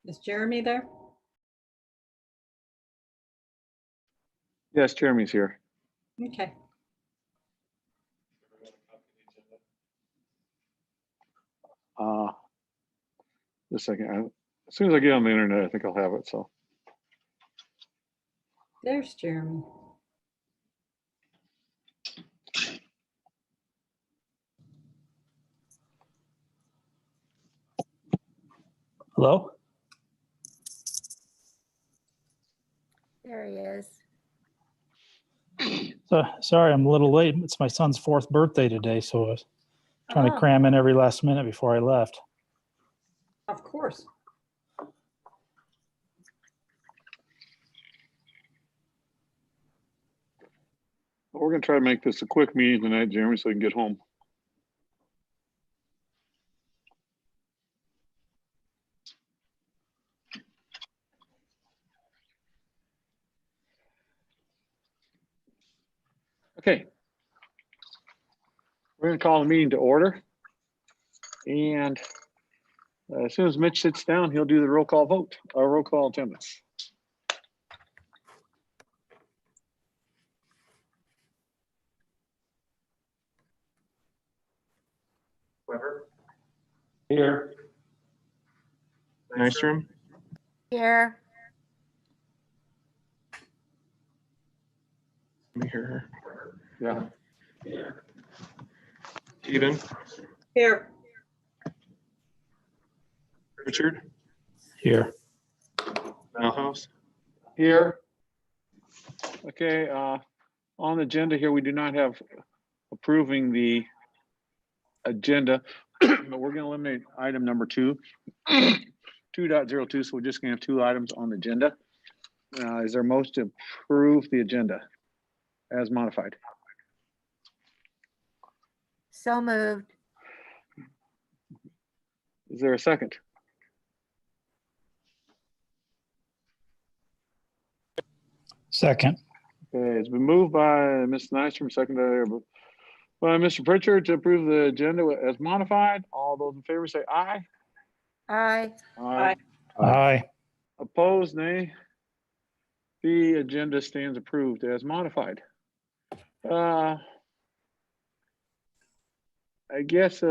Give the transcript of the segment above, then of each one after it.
Is Jeremy there? Yes, Jeremy's here. Okay. Just a second. As soon as I get on the internet, I think I'll have it. So There's Jeremy. Hello? There he is. So, sorry, I'm a little late. It's my son's 4th birthday today, so I was trying to Oh, cram in every last minute before I left. of course. we're going to try to make this a quick meeting tonight, Jeremy, so we can get home. Okay. We're going to call the meeting to order. And as soon as Mitch sits down, he'll do the roll call vote, or roll call attendance. Weber, Here. Nystrom, Here. here, Yeah. Eden, Here. Richard, Here. Malhouse, Here. Okay, on the agenda here, we do not have approving the agenda, but we're gonna eliminate item number 2, 2.02, so we're just gonna have 2 items on the agenda. Is there a motion to approve the agenda as modified? So moved. Is there a second? Second. Okay, it's been moved by Ms. Nystrom, seconded by Mr. Pritchard to approve the agenda as modified. All those in favor say aye. Aye. Aye. Aye. Opposed, nay. The agenda stands approved as modified. I guess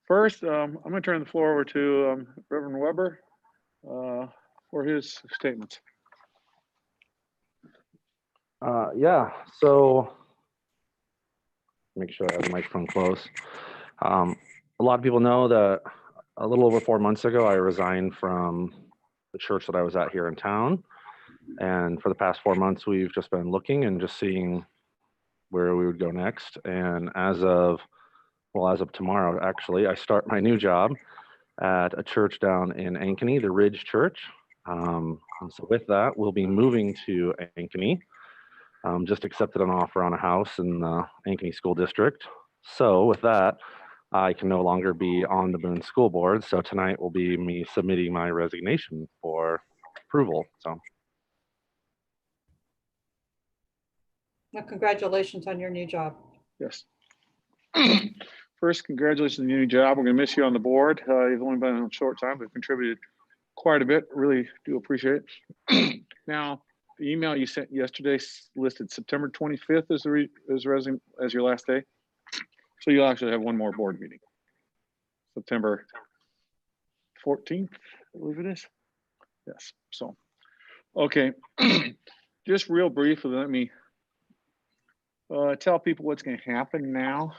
first, I'm going to turn the floor over to Reverend Weber for his statements. Yeah, so make sure I have the microphone close. A lot of people know that a little over 4 months ago, I resigned from the church that I was at here in town. And for the past 4 months, we've just been looking and just seeing where we would go next. And as of tomorrow, actually, I start my new job at a church down in Ankeny, the Ridge Church. And so with that, we'll be moving to Ankeny. Just accepted an offer on a house in the Ankeny School District. So with that, I can no longer be on the Boone School Board. So tonight will be me submitting my resignation for approval. So Well, congratulations on your new job. Yes. First, congratulations on your new job. We're going to miss you on the board. You've only been on a short time, but contributed quite a bit. Really do appreciate it. Now, the email you sent yesterday listed September 25th as your last day. So you'll actually have one more board meeting. September 14th, I believe it is. Yes. So, okay. Just real briefly, let me tell people what's going to happen now.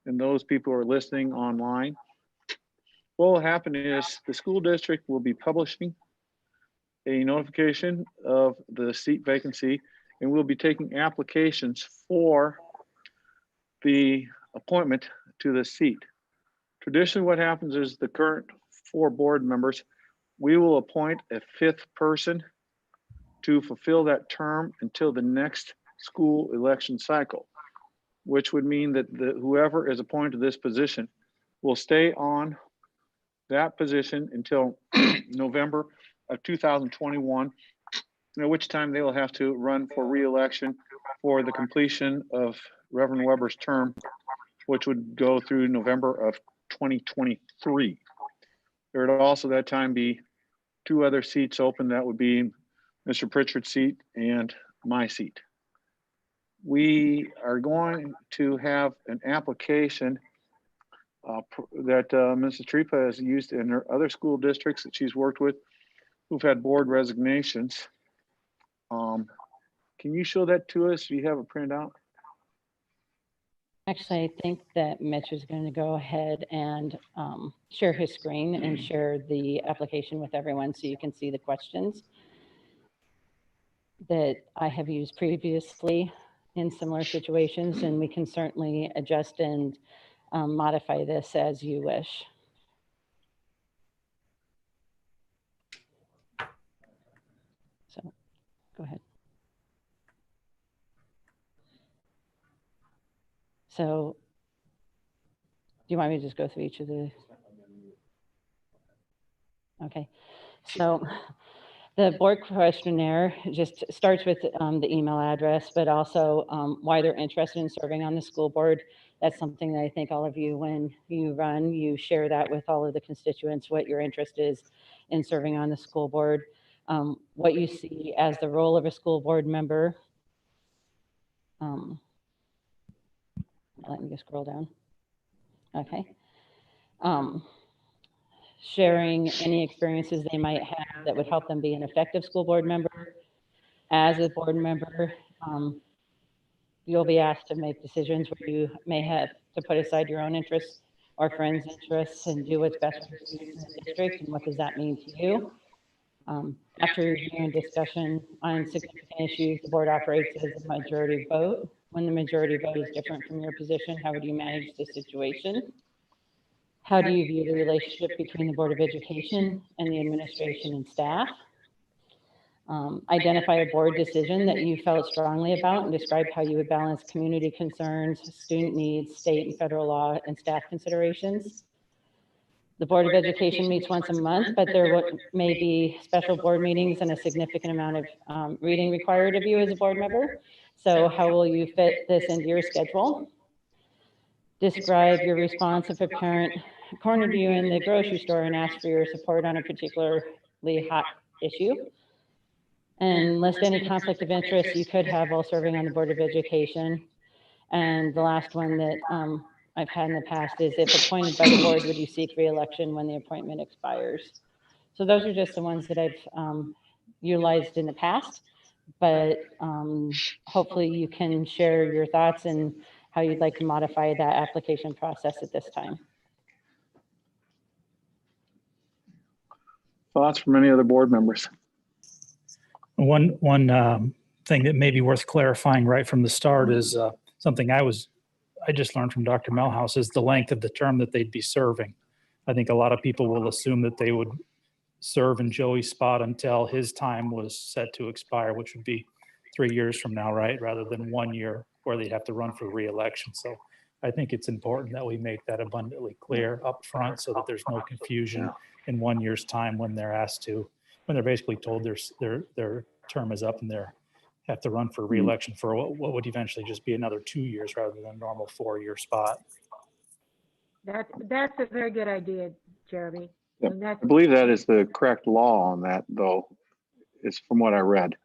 And those people who are listening online. What will happen is the school district will be publishing a notification of the seat vacancy, and we'll be taking applications for the appointment to the seat. Traditionally, what happens is the current 4 board members, we will appoint a 5th person to fulfill that term until the next school election cycle, which would mean that whoever is appointed to this position will stay on that position until November of 2021, at which time they will have to run for re-election for the completion of Reverend Weber's term, which would go through November of 2023. There would also that time be 2 other seats open. That would be Mr. Pritchard's seat and my seat. We are going to have an application that Mrs. Tripa has used in her other school districts that she's worked with who've had board resignations. Can you show that to us? Do you have it printed out? Actually, I think that Mitch is going to go ahead and share his screen and share the application with everyone so you can see the questions that I have used previously in similar situations, and we can certainly adjust and modify this as you wish. So go ahead. So do you want me to just go through each of the? Okay, so the board questionnaire just starts with the email address, but also why they're interested in serving on the school board. That's something that I think all of you, when you run, you share that with all of the constituents, what your interest is in serving on the school board, what you see as the role of a school board member. Let me just scroll down. Okay. Sharing any experiences they might have that would help them be an effective school board member. As a board member, you'll be asked to make decisions where you may have to put aside your own interests or friends' interests and do what's best for the students in the district. And what does that mean to you? After review and discussion on significant issues, the board operates as a majority vote. When the majority vote is different from your position, how would you manage the situation? How do you view the relationship between the Board of Education and the administration and staff? Identify a board decision that you felt strongly about and describe how you would balance community concerns, student needs, state and federal law, and staff considerations. The Board of Education meets once a month, but there may be special board meetings and a significant amount of reading required of you as a board member. So how will you fit this into your schedule? Describe your response if a parent cornered you in the grocery store and asked for your support on a particularly hot issue. And list any conflict of interest you could have while serving on the Board of Education. And the last one that I've had in the past is, if appointed by the board, would you seek re-election when the appointment expires? So those are just the ones that I've utilized in the past, but hopefully you can share your thoughts and how you'd like to modify that application process at this time. Thoughts from any other board members? One thing that may be worth clarifying right from the start is something I just learned from Dr. Melhouse is the length of the term that they'd be serving. I think a lot of people will assume that they would serve in Joey's spot until his time was set to expire, which would be 3 years from now, right? Rather than 1 year where they'd have to run for re-election. So I think it's important that we make that abundantly clear up front so that there's no confusion in 1 year's time when they're asked to, when they're basically told their term is up and they have to run for re-election for what would eventually just be another 2 years rather than a normal 4-year spot. That's a very good idea, Jeremy. Yep. And that's, I believe that is the correct law on that, though, is from what I read.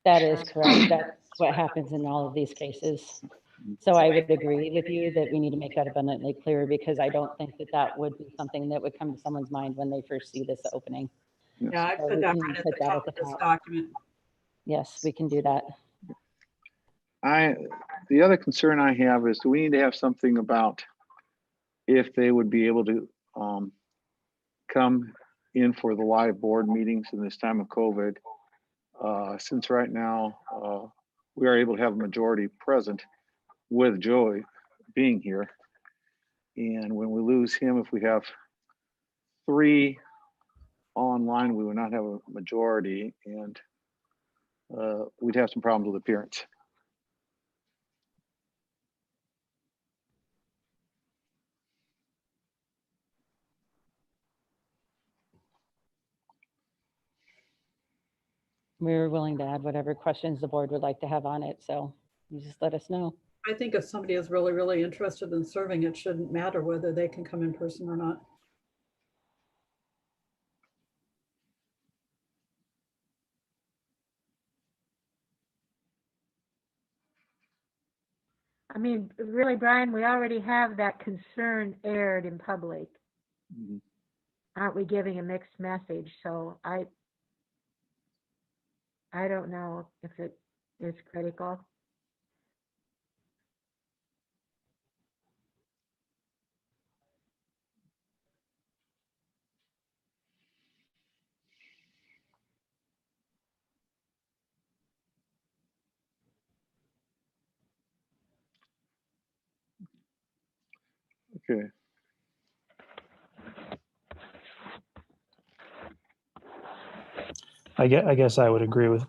That is correct. That's what happens in all of these cases. So I would agree with you that we need to make that abundantly clear, because I don't think that that would be something that would come to someone's mind when they first see this opening. Yeah, I So put we that can right at put the that top at of the this top. document. Yes, we can do that. The other concern I have is, do we need to have something about if they would be able to come in for the live board meetings in this time of COVID? Since right now we are able to have a majority present with Joey being here. And when we lose him, if we have 3 online, we would not have a majority, and we'd have some problems with appearance. We're willing to add whatever questions the board would like to have on it. So you just let us know. I think if somebody is really, really interested in serving, it shouldn't matter whether they can come in person or not. I mean, really, Brian, we already have that concern aired in public. Mhm. Aren't we giving a mixed message? So I don't know if it is critical. Okay. I guess I would agree with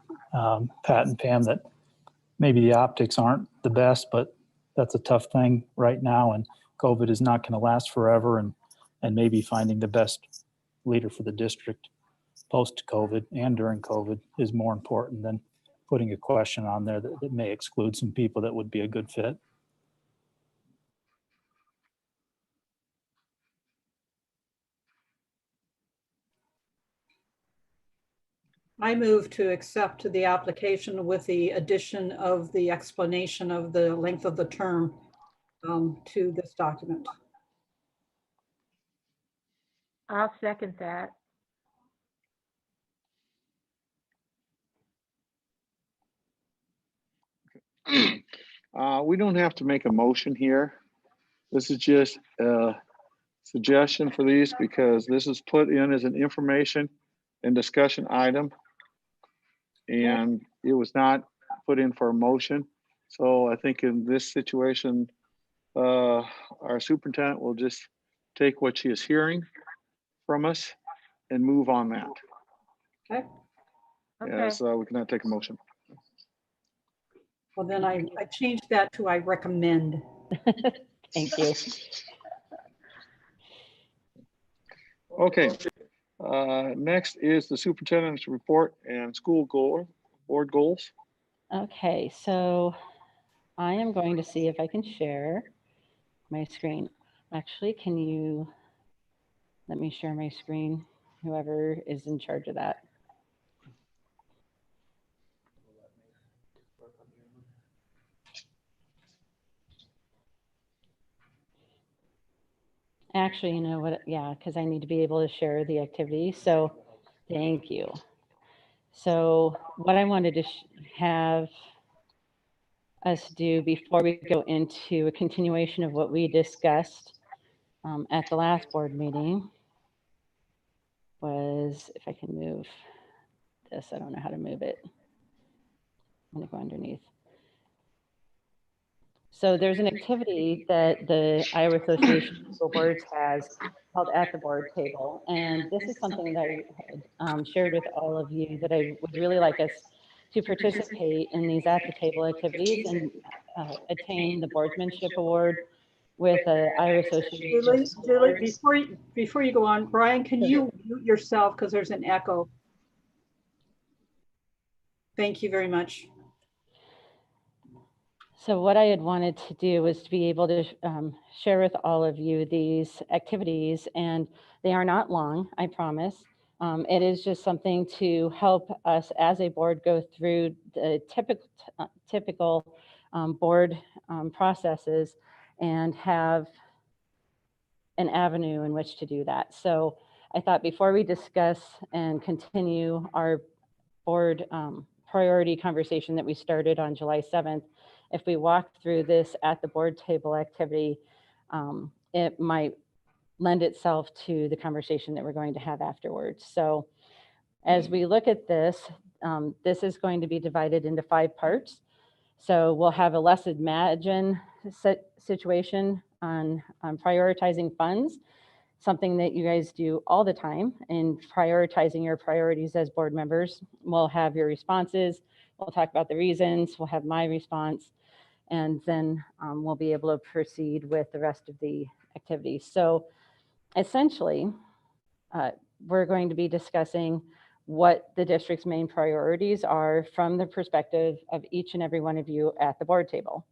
Pat and Pam that maybe the optics aren't the best, but that's a tough thing right now, and COVID is not going to last forever, and maybe finding the best leader for the district post-COVID and during COVID is more important than putting a question on there that may exclude some people that would be a good fit. I move to accept the application with the addition of the explanation of the length of the term to this document. I'll second that. We don't have to make a motion here. This is just a suggestion for these because this is put in as an information and discussion item. And it was not put in for a motion. So I think in this situation, our superintendent will just take what she is hearing from us and move on that. Okay, Okay. As we cannot take a motion. well then I changed that to I recommend. Thank you. Okay. Next is the superintendent's report and school board goals. Okay, so I am going to see if I can share my screen. Actually, can you let me share my screen? Whoever is in charge of that. Actually, you know what? Yeah, because I need to be able to share the activity. So thank you. So what I wanted to have us do before we go into a continuation of what we discussed at the last board meeting was, if I can move this, I don't know how to move it. I'm gonna go underneath. So there's an activity that the Iowa Association of School Boards has called At the Board Table. And this is something that I had shared with all of you that I would really like us to participate in these at the table activities and attain the boardsmanship award with the Iowa Association. Julie, before you go on, Brian, can you mute yourself because there's an echo? Thank you very much. So what I had wanted to do was to be able to share with all of you these activities, and they are not long, I promise. It is just something to help us as a board go through the typical board processes and have an avenue in which to do that. So I thought before we discuss and continue our board priority conversation that we started on July 7th, if we walk through this at the board table activity, it might lend itself to the conversation that we're going to have afterwards. So as we look at this, this is going to be divided into 5 parts. So we'll have a let's imagine situation on prioritizing funds, something that you guys do all the time in prioritizing your priorities as board members. We'll have your responses. We'll talk about the reasons. We'll have my response. And then we'll be able to proceed with the rest of the activities. So essentially, we're going to be discussing what the district's main priorities are from the perspective of each and every one of you at the board table.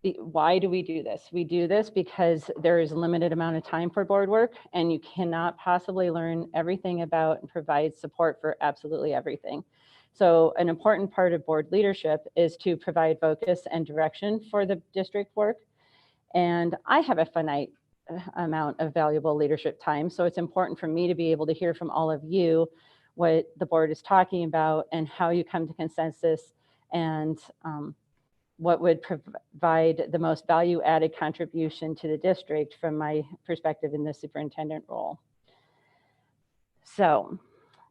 Why do we do this? We do this because there is a limited amount of time for board work, and you cannot possibly learn everything about and provide support for absolutely everything. So an important part of board leadership is to provide focus and direction for the district work. And I have a finite amount of valuable leadership time. So it's important for me to be able to hear from all of you what the board is talking about and how you come to consensus, and what would provide the most value added contribution to the district from my perspective in the superintendent role. So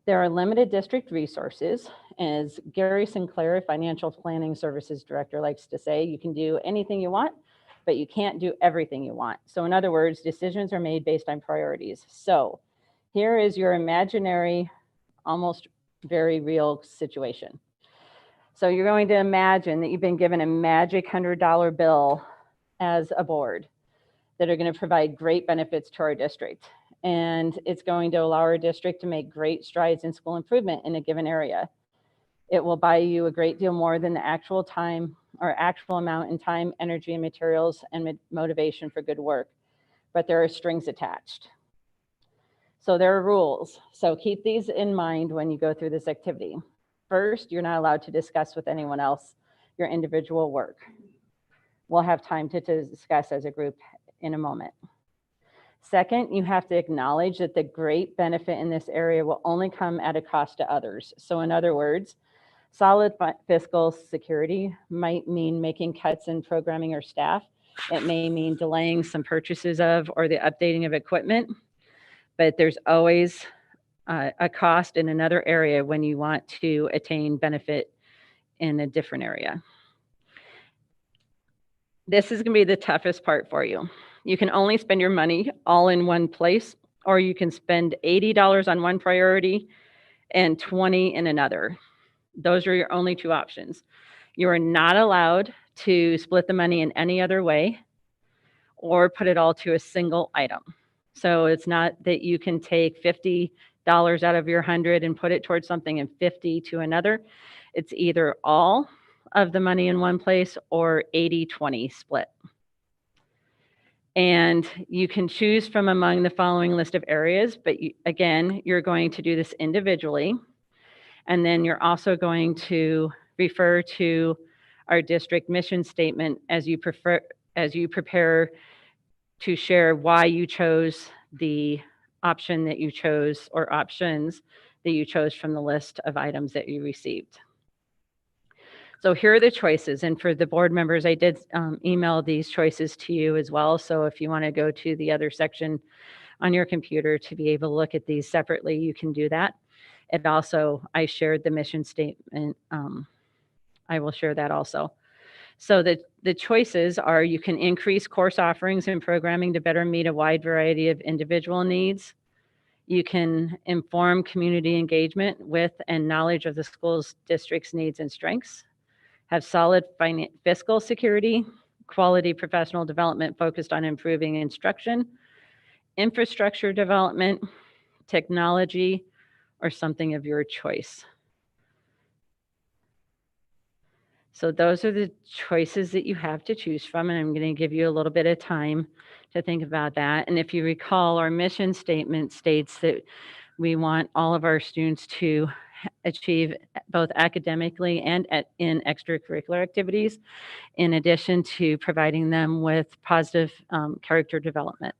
there are limited district resources. As Gary Sinclair, Financial Planning Services Director, likes to say, you can do anything you want, but you can't do everything you want. So in other words, decisions are made based on priorities. So here is your imaginary, almost very real situation. So you're going to imagine that you've been given a magic $100 bill as a board that are going to provide great benefits to our district. And it's going to allow our district to make great strides in school improvement in a given area. It will buy you a great deal more than the actual time or actual amount in time, energy, and materials and motivation for good work. But there are strings attached. So there are rules. So keep these in mind when you go through this activity. First, you're not allowed to discuss with anyone else your individual work. We'll have time to discuss as a group in a moment. Second, you have to acknowledge that the great benefit in this area will only come at a cost to others. So in other words, solid fiscal security might mean making cuts in programming or staff. It may mean delaying some purchases of or the updating of equipment, but there's always a cost in another area when you want to attain benefit in a different area. This is going to be the toughest part for you. You can only spend your money all in one place, or you can spend $80 on one priority and $20 in another. Those are your only two options. You are not allowed to split the money in any other way or put it all to a single item. So it's not that you can take $50 out of your 100 and put it towards something and 50 to another. It's either all of the money in one place or 80-20 split. And you can choose from among the following list of areas, but again, you're going to do this individually. And then you're also going to refer to our district mission statement as you prepare to share why you chose the option that you chose or options that you chose from the list of items that you received. So here are the choices. And for the board members, I did email these choices to you as well. So if you want to go to the other section on your computer to be able to look at these separately, you can do that. It also, I shared the mission statement. I will share that also. So the choices are: you can increase course offerings and programming to better meet a wide variety of individual needs. You can inform community engagement with and knowledge of the school's district's needs and strengths. Have solid fiscal security, quality professional development focused on improving instruction, infrastructure development, technology, or something of your choice. So those are the choices that you have to choose from, and I'm going to give you a little bit of time to think about that. And if you recall, our mission statement states that we want all of our students to achieve both academically and in extracurricular activities, in addition to providing them with positive character development.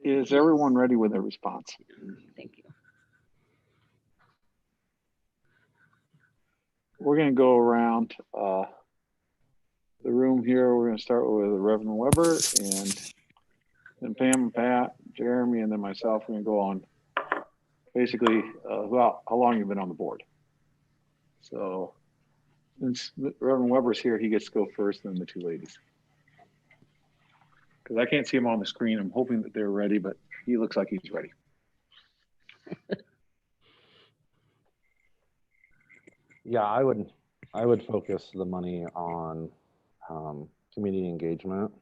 Is everyone ready with their response? Thank you. we're going to go around the room here. We're going to start with Reverend Weber and then Pam and Pat, Jeremy, and then myself. We're going to go on basically how long you've been on the board. So since Reverend Weber's here, he gets to go first, then the two ladies. Because I can't see him on the screen. I'm hoping that they're ready, but he looks like he's ready. Yeah, I would focus the money on community engagement.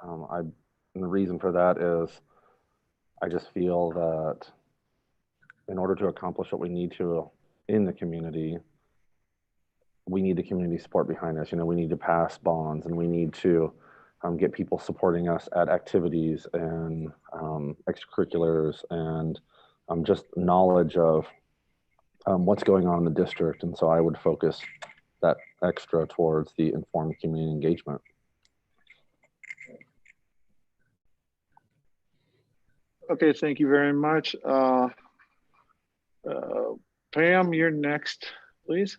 And the reason for that is I just feel that in order to accomplish what we need to in the community, we need the community support behind us. You know, we need to pass bonds, and we need to get people supporting us at activities and extracurriculars and just knowledge of what's going on in the district. And so I would focus that extra towards the informed community engagement. Okay, thank you very much. Pam, you're next, please.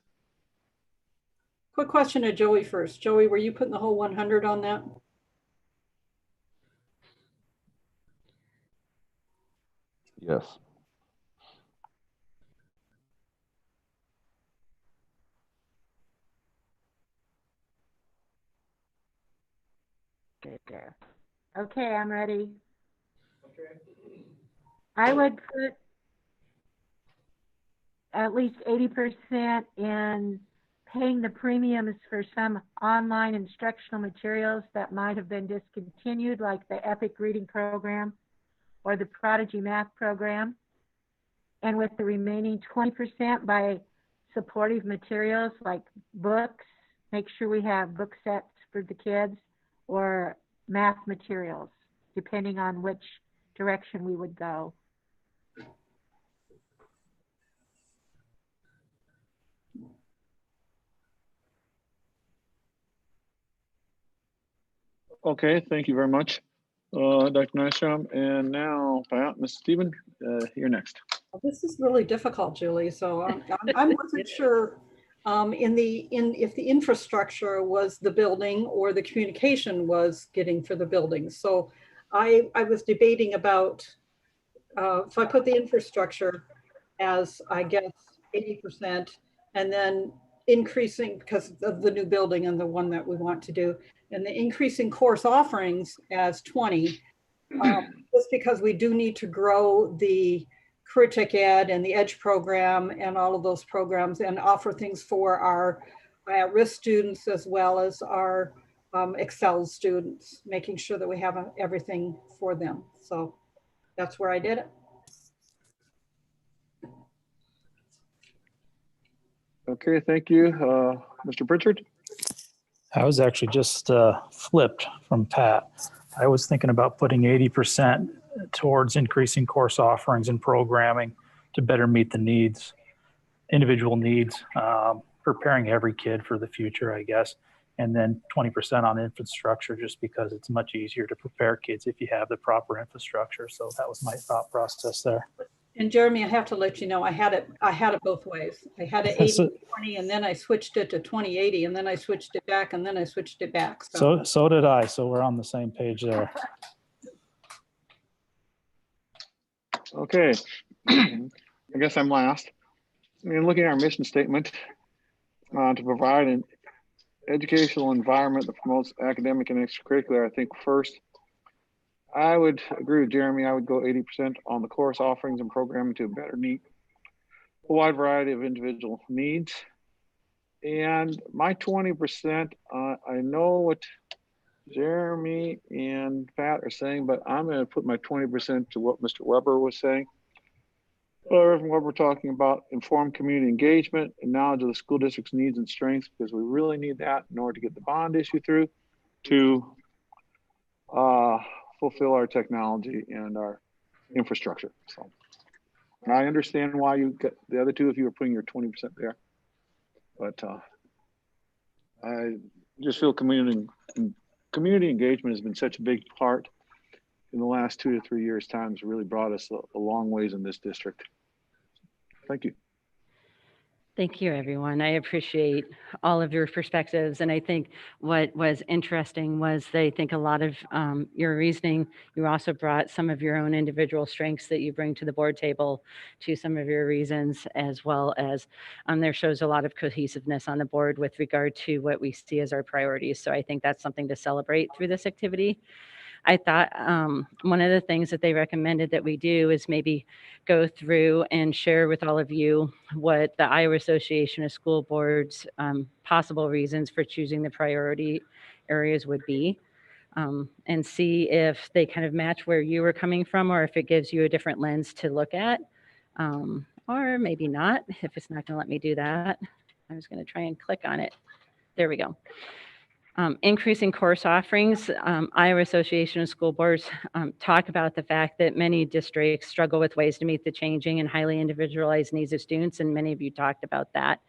Quick question to Joey first. Joey, were you putting the whole 100 on that? Yes. Good there. Okay, I'm ready. I would put at least 80% in paying the premiums for some online instructional materials that might have been discontinued, like the EPIC reading program or the Prodigy math program. And with the remaining 20% by supportive materials like books, make sure we have book sets for the kids, or math materials, depending on which direction we would go. Okay, thank you very much, Dr. Nystrom. And now, Pat, Mr. Stephen, you're next. This is really difficult, Julie. So I wasn't sure if the infrastructure was the building or the communication was getting for the building. So I was debating about, so I put the infrastructure as, I guess, 80%, and then increasing because of the new building and the one that we want to do, and the increasing course offerings as 20, just because we do need to grow the Career Ed and the EDGE program and all of those programs, and offer things for our at-risk students as well as our Excel students, making sure that we have everything for them. So that's where I did it. Okay, thank you. Mr. Pritchard? I was actually just flipped from Pat. I was thinking about putting 80% towards increasing course offerings and programming to better meet the needs, individual needs, preparing every kid for the future, I guess. And then 20% on infrastructure, just because it's much easier to prepare kids if you have the proper infrastructure. So that was my thought process there. And Jeremy, I have to let you know, I had it both ways. I had it 80-20, and then I switched it to 20-80, and then I switched it back, and then I switched it back. So did I. So we're on the same page there. Okay, I guess I'm last. I mean, looking at our mission statement, to provide an educational environment that promotes academic and extracurricular, I think first, I would agree with Jeremy. I would go 80% on the course offerings and programming to better meet a wide variety of individual needs. And my 20%, I know what Jeremy and Pat are saying, but I'm going to put my 20% to what Mr. Weber was saying. Reverend Weber talking about informed community engagement and knowledge of the school district's needs and strengths, because we really need that in order to get the bond issue through, to fulfill our technology and our infrastructure. So I understand why you got the other two if you were putting your 20% there, but I just feel community engagement has been such a big part in the last 2 to 3 years' time. Has really brought us a long ways in this district. Thank you. Thank you, everyone. I appreciate all of your perspectives. And I think what was interesting was that I think a lot of your reasoning, you also brought some of your own individual strengths that you bring to the board table to some of your reasons, as well as there shows a lot of cohesiveness on the board with regard to what we see as our priorities. So I think that's something to celebrate through this activity. I thought one of the things that they recommended that we do is maybe go through and share with all of you what the Iowa Association of School Boards possible reasons for choosing the priority areas would be, and see if they kind of match where you were coming from, or if it gives you a different lens to look at, or maybe not, if it's not going to let me do that. I was going to try and click on it. There we go. Increasing course offerings. Iowa Association of School Boards talk about the fact that many districts struggle with ways to meet the changing and highly individualized needs of students, and many of you talked about that,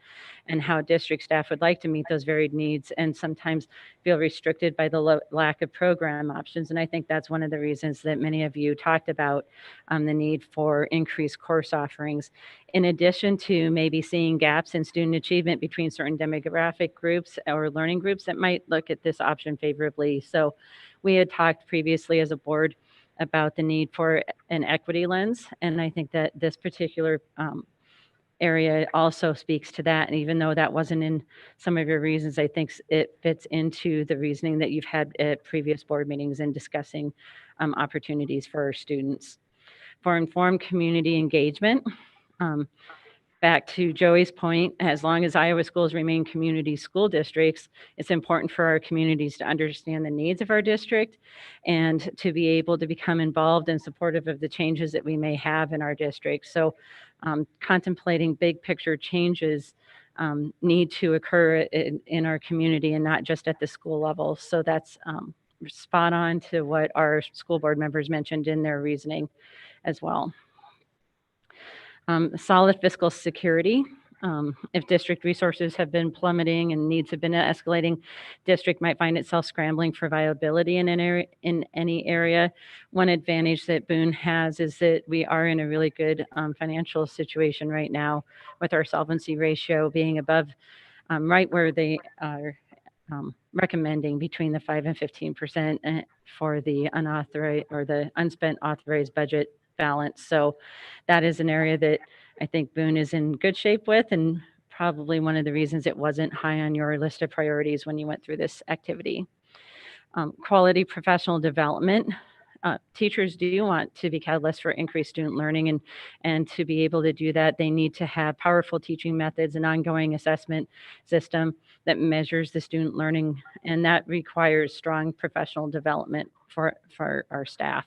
and how district staff would like to meet those varied needs and sometimes feel restricted by the lack of program options. And I think that's one of the reasons that many of you talked about the need for increased course offerings, in addition to maybe seeing gaps in student achievement between certain demographic groups or learning groups that might look at this option favorably. So we had talked previously as a board about the need for an equity lens, and I think that this particular area also speaks to that. And even though that wasn't in some of your reasons, I think it fits into the reasoning that you've had at previous board meetings in discussing opportunities for our students. For informed community engagement, back to Joey's point, as long as Iowa schools remain community school districts, it's important for our communities to understand the needs of our district and to be able to become involved and supportive of the changes that we may have in our district. So contemplating big picture changes need to occur in our community and not just at the school level. So that's spot on to what our school board members mentioned in their reasoning as well. Solid fiscal security. If district resources have been plummeting and needs have been escalating, district might find itself scrambling for viability in any area. One advantage that Boone has is that we are in a really good financial situation right now, with our solvency ratio being above right where they are recommending, between the 5 and 15% for the unauthorized or the unspent authorized budget balance. So that is an area that I think Boone is in good shape with, and probably one of the reasons it wasn't high on your list of priorities when you went through this activity. Quality professional development. Teachers do want to be catalysts for increased student learning, and to be able to do that, they need to have powerful teaching methods and ongoing assessment system that measures the student learning, and that requires strong professional development for our staff.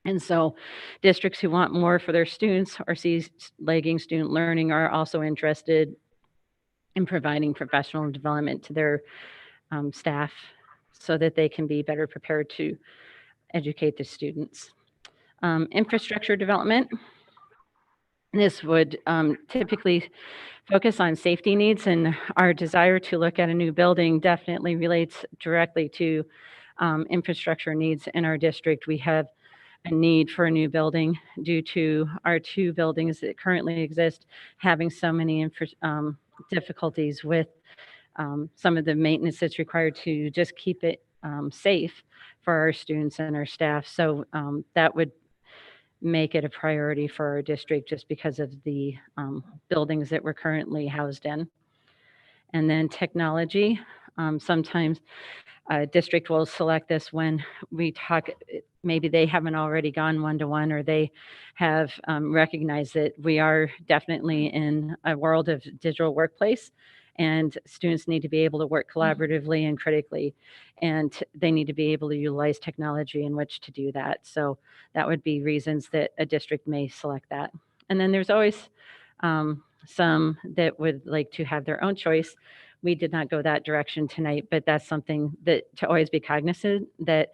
And so districts who want more for their students or see lagging student learning are also interested in providing professional development to their staff so that they can be better prepared to educate the students. Infrastructure development. This would typically focus on safety needs, and our desire to look at a new building definitely relates directly to infrastructure needs in our district. We have a need for a new building due to our 2 buildings that currently exist having so many difficulties with some of the maintenance that's required to just keep it safe for our students and our staff. So that would make it a priority for our district just because of the buildings that we're currently housed in. And then technology. Sometimes a district will select this when we talk, maybe they haven't already gone one-to-one, or they have recognized that we are definitely in a world of digital workplace, and students need to be able to work collaboratively and critically, and they need to be able to utilize technology in which to do that. So that would be reasons that a district may select that. And then there's always some that would like to have their own choice. We did not go that direction tonight, but that's something that to always be cognizant that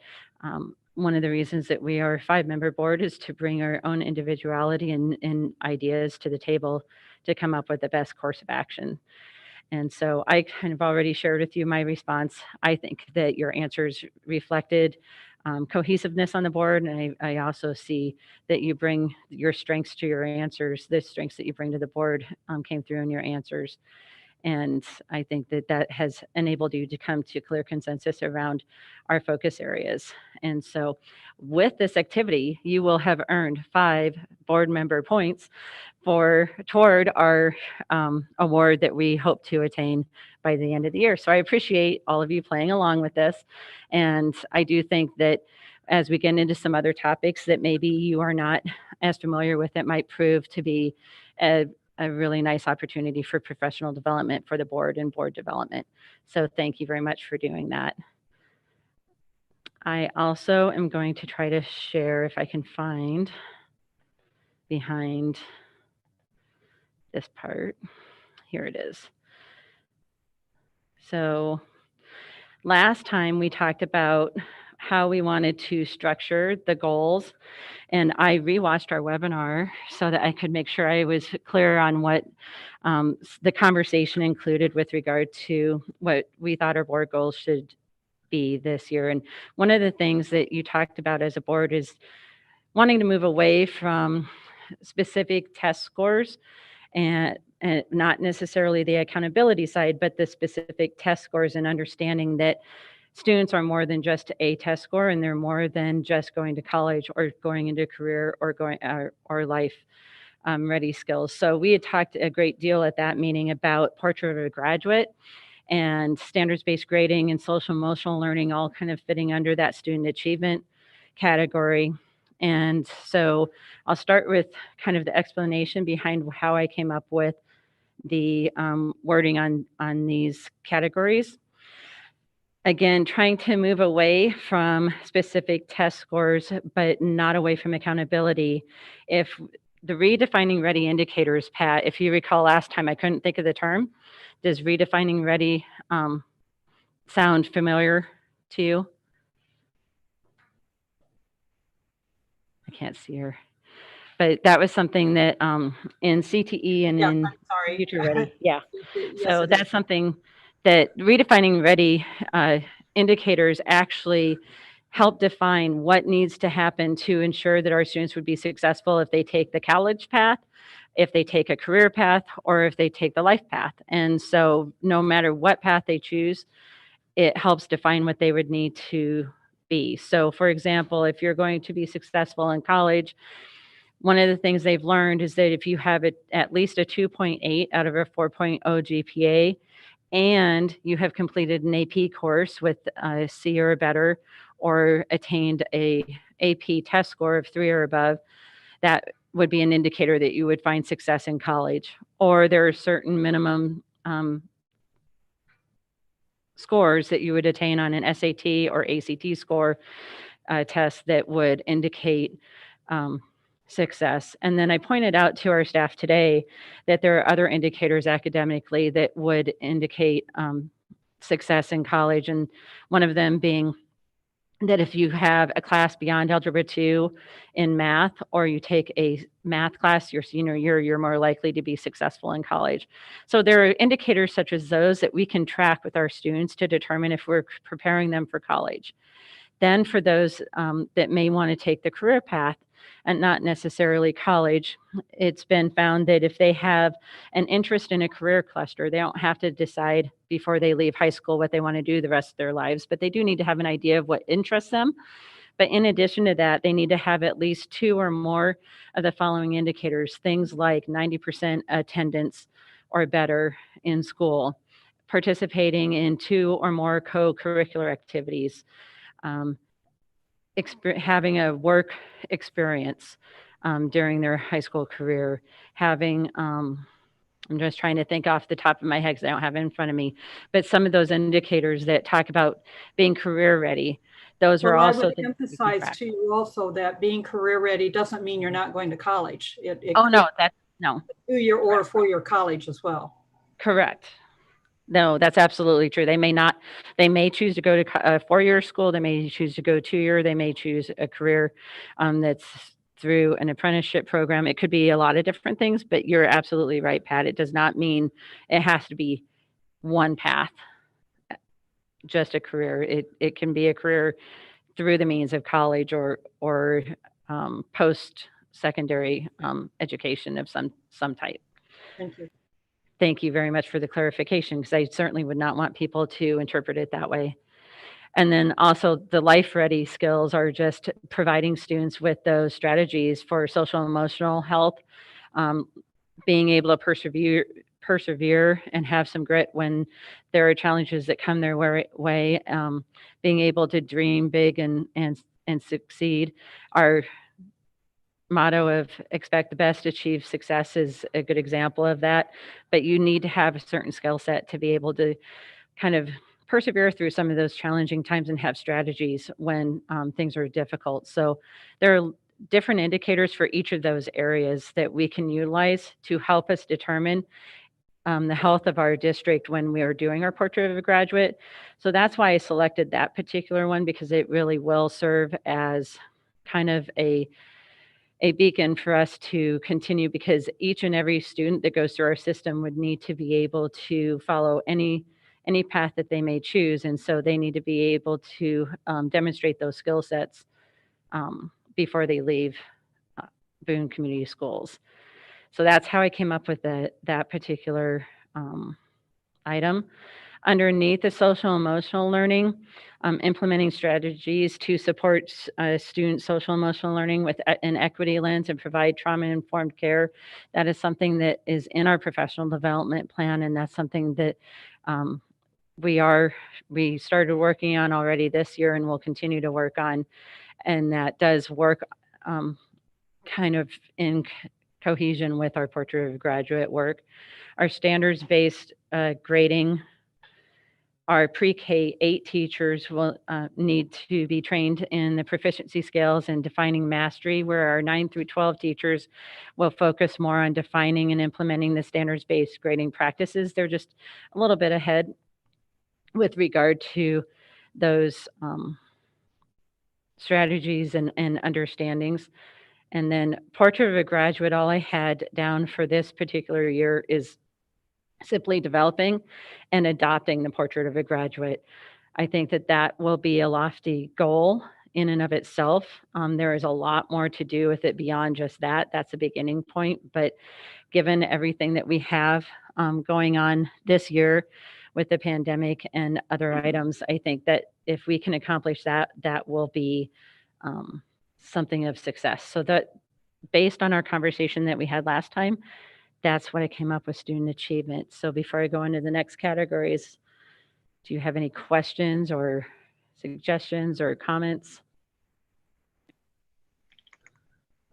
one of the reasons that we are a 5-member board is to bring our own individuality and ideas to the table to come up with the best course of action. And so I kind of already shared with you my response. I think that your answers reflected cohesiveness on the board. And I also see that you bring your strengths to your answers. The strengths that you bring to the board came through in your answers. And I think that that has enabled you to come to clear consensus around our focus areas. And so with this activity, you will have earned 5 board member points toward our award that we hope to attain by the end of the year. So I appreciate all of you playing along with this. And I do think that as we get into some other topics that maybe you are not as familiar with, it might prove to be a really nice opportunity for professional development for the board and board development. So thank you very much for doing that. I also am going to try to share, if I can find behind this part. Here it is. So last time we talked about how we wanted to structure the goals, and I rewatched our webinar so that I could make sure I was clear on what the conversation included with regard to what we thought our board goals should be this year. And one of the things that you talked about as a board is wanting to move away from specific test scores and not necessarily the accountability side, but the specific test scores, and understanding that students are more than just a test score, and they're more than just going to college or going into a career or going or life ready skills. So we had talked a great deal at that meeting about Portrait of a Graduate and standards-based grading and social emotional learning, all kind of fitting under that student achievement category. And so I'll start with kind of the explanation behind how I came up with the wording on these categories. Again, trying to move away from specific test scores, but not away from accountability. If the redefining ready indicators, Pat, if you recall last time, I couldn't think of the term. Does redefining ready sound familiar to you? I can't see her. But that was something that in CTE and in Sorry. Future Ready. Yeah. Yes, So it that's is. something that redefining ready indicators actually help define what needs to happen to ensure that our students would be successful if they take the college path, if they take a career path, or if they take the life path. And so no matter what path they choose, it helps define what they would need to be. So for example, if you're going to be successful in college, one of the things they've learned is that if you have at least a 2.8 out of a 4.0 GPA, and you have completed an AP course with a C or better, or attained a AP test score of 3 or above, that would be an indicator that you would find success in college. Or there are certain minimum scores that you would attain on an SAT or ACT score test that would indicate success. And then I pointed out to our staff today that there are other indicators academically that would indicate success in college. And one of them being that if you have a class beyond Algebra 2 in math, or you take a math class your senior year, you're more likely to be successful in college. So there are indicators such as those that we can track with our students to determine if we're preparing them for college. Then for those that may want to take the career path, and not necessarily college, it's been found that if they have an interest in a career cluster, they don't have to decide before they leave high school what they want to do the rest of their lives, but they do need to have an idea of what interests them. But in addition to that, they need to have at least 2 or more of the following indicators, things like 90% attendance or better in school, participating in 2 or more co-curricular activities, having a work experience during their high school career, having, I'm just trying to think off the top of my head because I don't have it in front of me, but some of those indicators that talk about being career ready, those are also I would things emphasize to you also that being career ready doesn't mean you're not going to college. Oh, no, that's, no. 2-year or 4-year college as well. Correct. No, that's absolutely true. They may choose to go to a 4-year school. They may choose to go 2-year. They may choose a career that's through an apprenticeship program. It could be a lot of different things, but you're absolutely right, Pat. It does not mean it has to be one path, just a career. It can be a career through the means of college or post-secondary education of some type. Thank you. Thank you very much for the clarification, because I certainly would not want people to interpret it that way. And then also the life ready skills are just providing students with those strategies for social and emotional health, being able to persevere and have some grit when there are challenges that come their way, being able to dream big and succeed. Our motto of expect the best, achieve success is a good example of that, but you need to have a certain skill set to be able to kind of persevere through some of those challenging times and have strategies when things are difficult. So there are different indicators for each of those areas that we can utilize to help us determine the health of our district when we are doing our portrait of a graduate. So that's why I selected that particular one, because it really will serve as kind of a beacon for us to continue, because each and every student that goes through our system would need to be able to follow any path that they may choose. And so they need to be able to demonstrate those skill sets before they leave Boone Community Schools. So that's how I came up with that particular item. Underneath the social emotional learning, implementing strategies to support student social emotional learning with an equity lens and provide trauma-informed care. That is something that is in our professional development plan, and that's something that we started working on already this year and will continue to work on. And that does work kind of in cohesion with our portrait of a graduate work. Our standards-based grading, our pre-K 8 teachers will need to be trained in the proficiency scales and defining mastery, where our 9 through 12 teachers will focus more on defining and implementing the standards-based grading practices. They're just a little bit ahead with regard to those strategies and understandings. And then portrait of a graduate, all I had down for this particular year is simply developing and adopting the portrait of a graduate. I think that will be a lofty goal in and of itself. There is a lot more to do with it beyond just that. That's a beginning point. But given everything that we have going on this year with the pandemic and other items, I think that if we can accomplish that, that will be something of success. So that, based on our conversation that we had last time, that's what I came up with, student achievement. So before I go into the next categories, do you have any questions or suggestions or comments?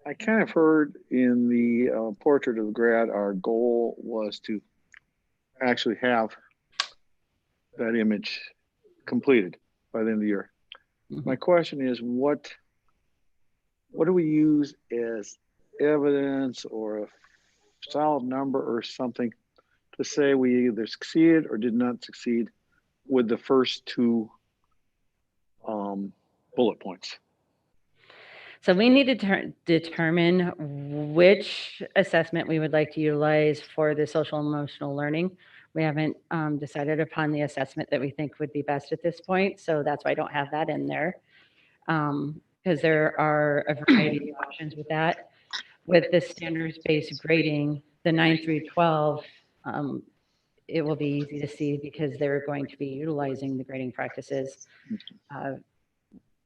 I kind of heard in the portrait of the grad, our goal was to actually have that image completed by the end of the year. My question is, what do we use as evidence or a solid number or something to say we either succeeded or did not succeed with the first two bullet points? So we need to determine which assessment we would like to utilize for the social emotional learning. We haven't decided upon the assessment that we think would be best at this point. So that's why I don't have that in there. Because there are a variety of options with that. With the standards-based grading, the 9 through 12, it will be easy to see because they're going to be utilizing the grading practices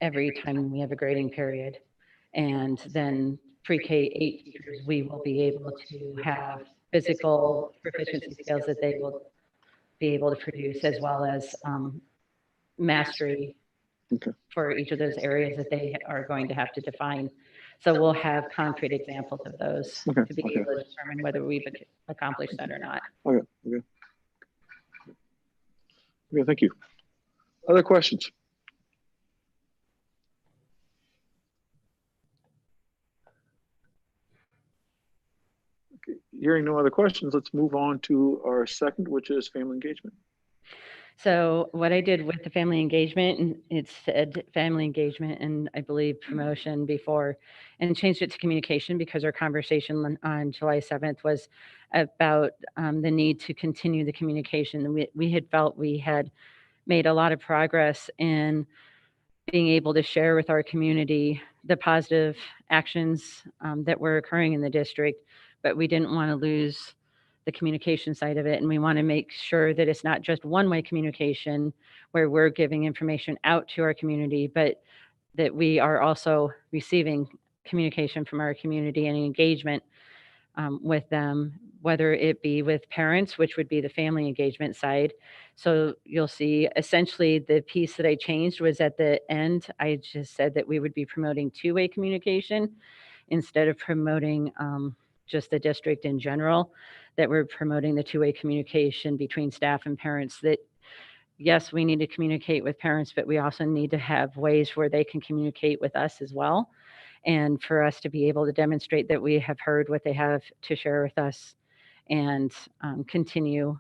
every time we have a grading period. And then pre-K 8 teachers, we will be able to have physical proficiency skills that they will be able to produce, as well as mastery for each of those areas that they are going to have to define. So we'll have concrete examples of those to be able to determine whether we've accomplished that or not. Okay, thank you. Other questions? Okay, hearing no other questions, let's move on to our second, which is family engagement. So what I did with the family engagement, and it said family engagement and I believe promotion before, and changed it to communication because our conversation on July 7th was about the need to continue the communication. We had felt we had made a lot of progress in being able to share with our community the positive actions that were occurring in the district, but we didn't want to lose the communication side of it. And we want to make sure that it's not just one-way communication where we're giving information out to our community, but that we are also receiving communication from our community and engagement with them, whether it be with parents, which would be the family engagement side. So you'll see essentially the piece that I changed was at the end, I just said that we would be promoting two-way communication instead of promoting just the district in general, that we're promoting the two-way communication between staff and parents. That yes, we need to communicate with parents, but we also need to have ways where they can communicate with us as well. And for us to be able to demonstrate that we have heard what they have to share with us and continue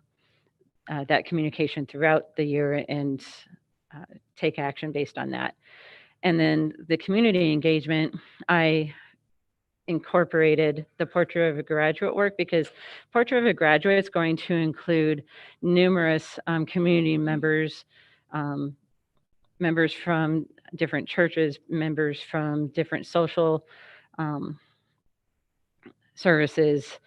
that communication throughout the year and take action based on that. And then the community engagement, I incorporated the Portrait of a Graduate work because Portrait of a Graduate is going to include numerous community members, members from different churches, members from different social services,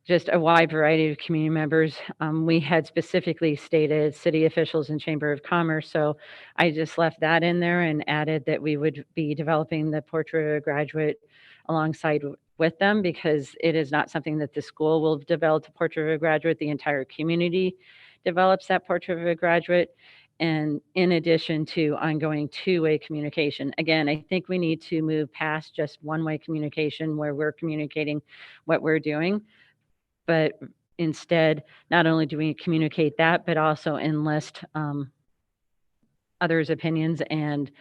just a wide variety of community members. We had specifically stated city officials and Chamber of Commerce, so I just left that in there and added that we would be developing the Portrait of a Graduate alongside with them, because it is not something that the school will develop a Portrait of a Graduate. The entire community develops that Portrait of a Graduate. And in addition to ongoing two-way communication. Again, I think we need to move past just one-way communication where we're communicating what we're doing, but instead, not only do we communicate that, but also enlist others' opinions and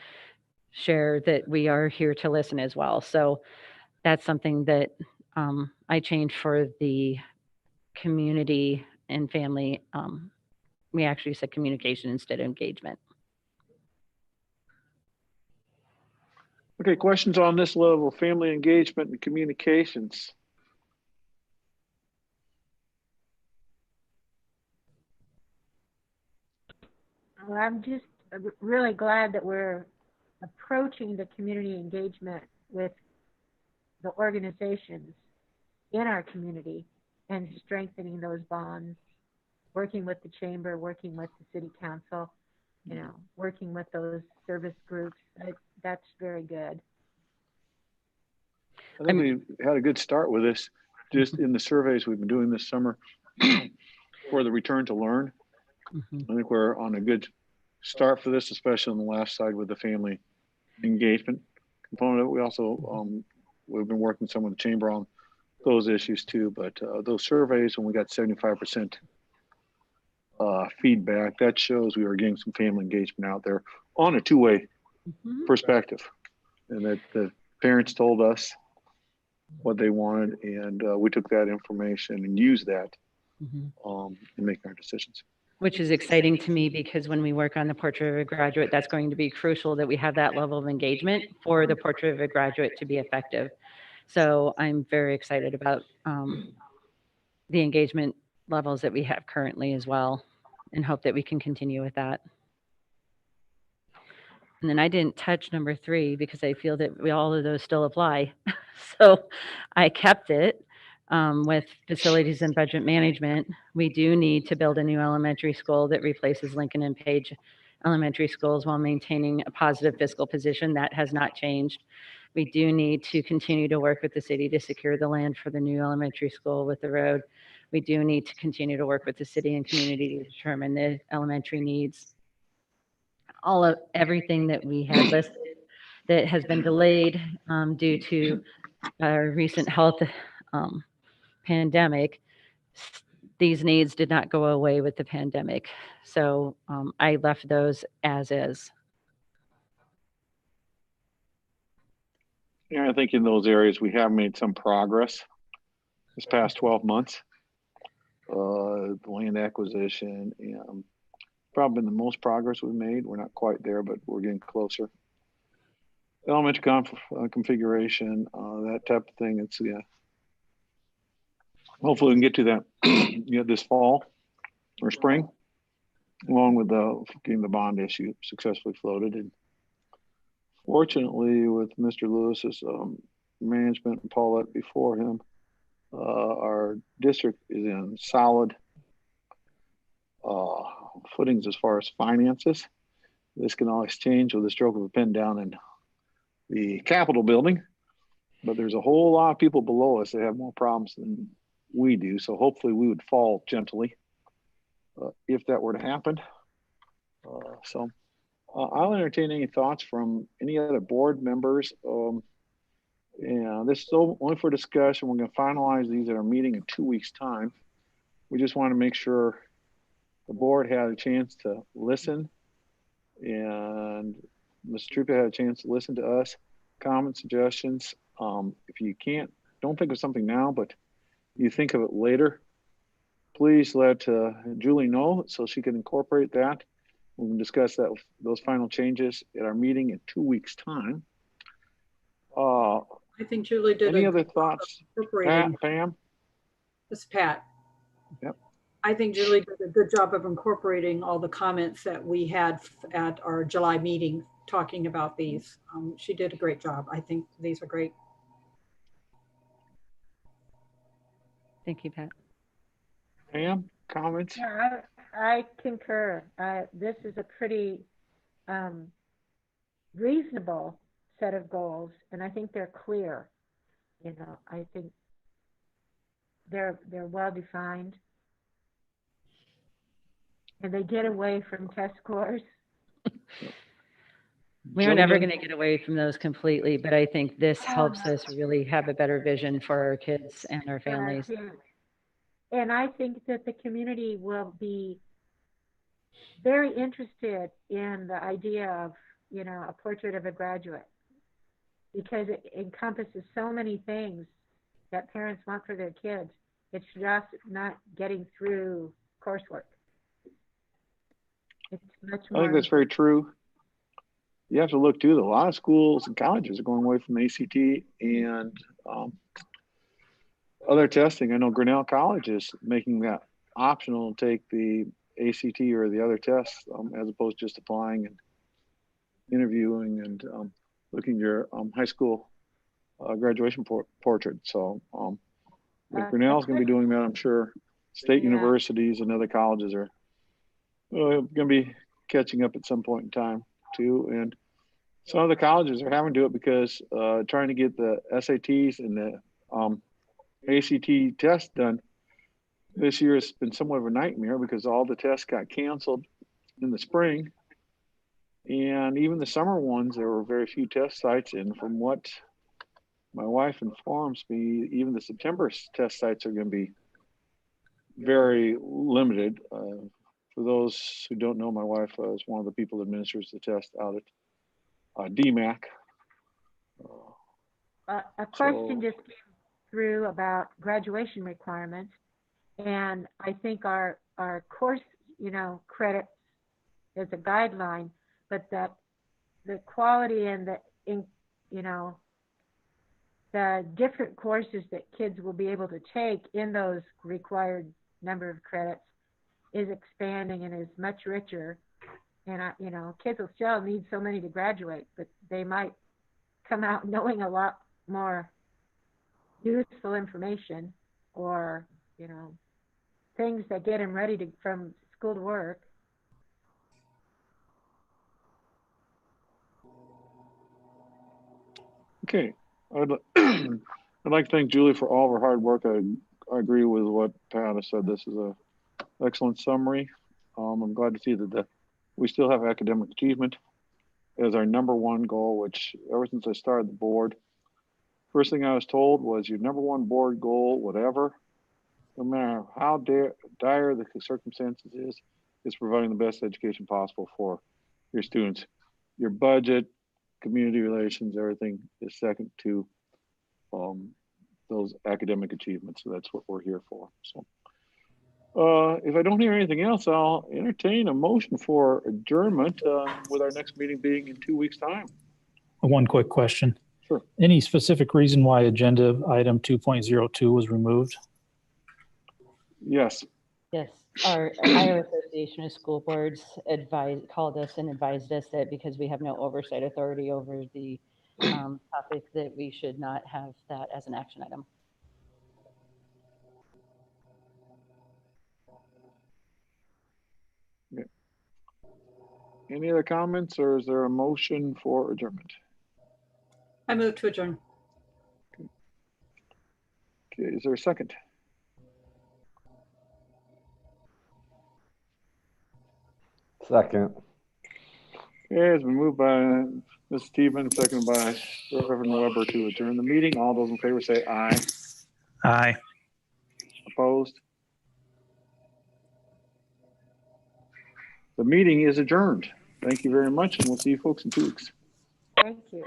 share that we are here to listen as well. So that's something that I changed for the community and family. We actually said communication instead of engagement. Okay, questions on this level, family engagement and communications? Well, I'm just really glad that we're approaching the community engagement with the organizations in our community and strengthening those bonds, working with the chamber, working with the city council, working with those service groups. That's very good. I think we had a good start with this, just in the surveys we've been doing this summer for the return to learn. I think we're on a good start for this, especially on the last side with the family engagement component of it. We also, we've been working some with the chamber on those issues too, but those surveys, when we got 75% feedback, that shows we are getting some family engagement out there on a two-way perspective, and that the parents told us what they wanted, and we took that information and used that in making our decisions. Which is exciting to me, because when we work on the Portrait of a Graduate, that's going to be crucial that we have that level of engagement for the Portrait of a Graduate to be effective. So I'm very excited about the engagement levels that we have currently as well, and hope that we can continue with that. And then I didn't touch number 3 because I feel that all of those still apply. So I kept it with facilities and budget management. We do need to build a new elementary school that replaces Lincoln and Page elementary schools while maintaining a positive fiscal position. That has not changed. We do need to continue to work with the city to secure the land for the new elementary school with the road. We do need to continue to work with the city and community to determine the elementary needs. All of everything that we had listed that has been delayed due to our recent health pandemic, these needs did not go away with the pandemic. So I left those as is. Yeah, I think in those areas we have made some progress this past 12 months. The land acquisition, and probably the most progress we've made. We're not quite there, but we're getting closer. Elementary configuration, that type of thing. It's hopefully we can get to that this fall or spring, along with getting the bond issue successfully floated, and Fortunately, with Mr. Lewis's management and Paulette before him, our district is in solid footings as far as finances. This can always change with the stroke of a pen down in the Capitol building, but there's a whole lot of people below us that have more problems than we do. So hopefully we would fall gently if that were to happen. I'll entertain any thoughts from any other board members. And this is still only for discussion. We're going to finalize these at our meeting in 2 weeks' time. We just want to make sure the board had a chance to listen, and Mr. Trupa had a chance to listen to us, comments, suggestions. If you can't, don't think of something now, but you think of it later, please let Julie know so she can incorporate that. We can discuss that, those final changes at our meeting in 2 weeks' time. I think Julie did. Any other thoughts? Pat, Incorporating. Pam? This is Pat. Yep. I think Julie did a good job of incorporating all the comments that we had at our July meeting talking about these. She did a great job. I think these are great. Thank you, Pat. Pam, comments? Yeah, I concur. This is a pretty reasonable set of goals, and I think they're clear. You know, I think they're well defined, and they get away from test scores. We are never Jillian? going to get away from those completely, but I think this helps us really have a better vision for our kids and our families. And I think that the community will be very interested in the idea of, you know, a portrait of a graduate, because it encompasses so many things that parents want for their kids. It's just not getting through coursework. It's much more. I think that's very true. You have to look too, that a lot of schools and colleges are going away from ACT and other testing. I know Grinnell College is making that optional to take the ACT or the other tests as opposed to just applying and interviewing and looking at your high school graduation portrait. So if Grinnell's going to be doing that, I'm sure state universities and other colleges are going to be catching up at some point in time too. And some of the colleges are having to do it because trying to get the SATs and the ACT test done this year has been somewhat of a nightmare because all the tests got canceled in the spring. And even the summer ones, there were very few test sites. And from what my wife informs me, even the September test sites are going to be very limited. For those who don't know, my wife is one of the people that administers the test out at DMAC. A question just came through about graduation requirements, and I think our course, you know, credits is a guideline, but that the quality and you know, the different courses that kids will be able to take in those required number of credits is expanding and is much richer. And you know, kids will still need so many to graduate, but they might come out knowing a lot more useful information, or, you know, things that get them ready from school to work. Okay, I'd like to thank Julie for all of her hard work. I agree with what Pat has said. This is an excellent summary. I'm glad to see that we still have academic achievement as our #1 goal, which ever since I started the board, first thing I was told was your #1 board goal, whatever, no matter how dire the circumstances is providing the best education possible for your students. Your budget, community relations, everything is second to those academic achievements. So that's what we're here for. So if I don't hear anything else, I'll entertain a motion for adjournment with our next meeting being in 2 weeks' time. One quick question. Sure. Any specific reason why agenda item 2.02 was removed? Yes. Yes. Our Iowa Association of School Boards called us and advised us that because we have no oversight authority over the topic, that we should not have that as an action item. Any other comments, or is there a motion for adjournment? I move to adjourn. Okay, is there a second? Second. Okay, it's been moved by Ms. Stevens, seconded by Reverend Weber to adjourn the meeting. All those in favor say aye. Aye. Opposed? The meeting is adjourned. Thank you very much, and we'll see you folks in 2 weeks. Thank you.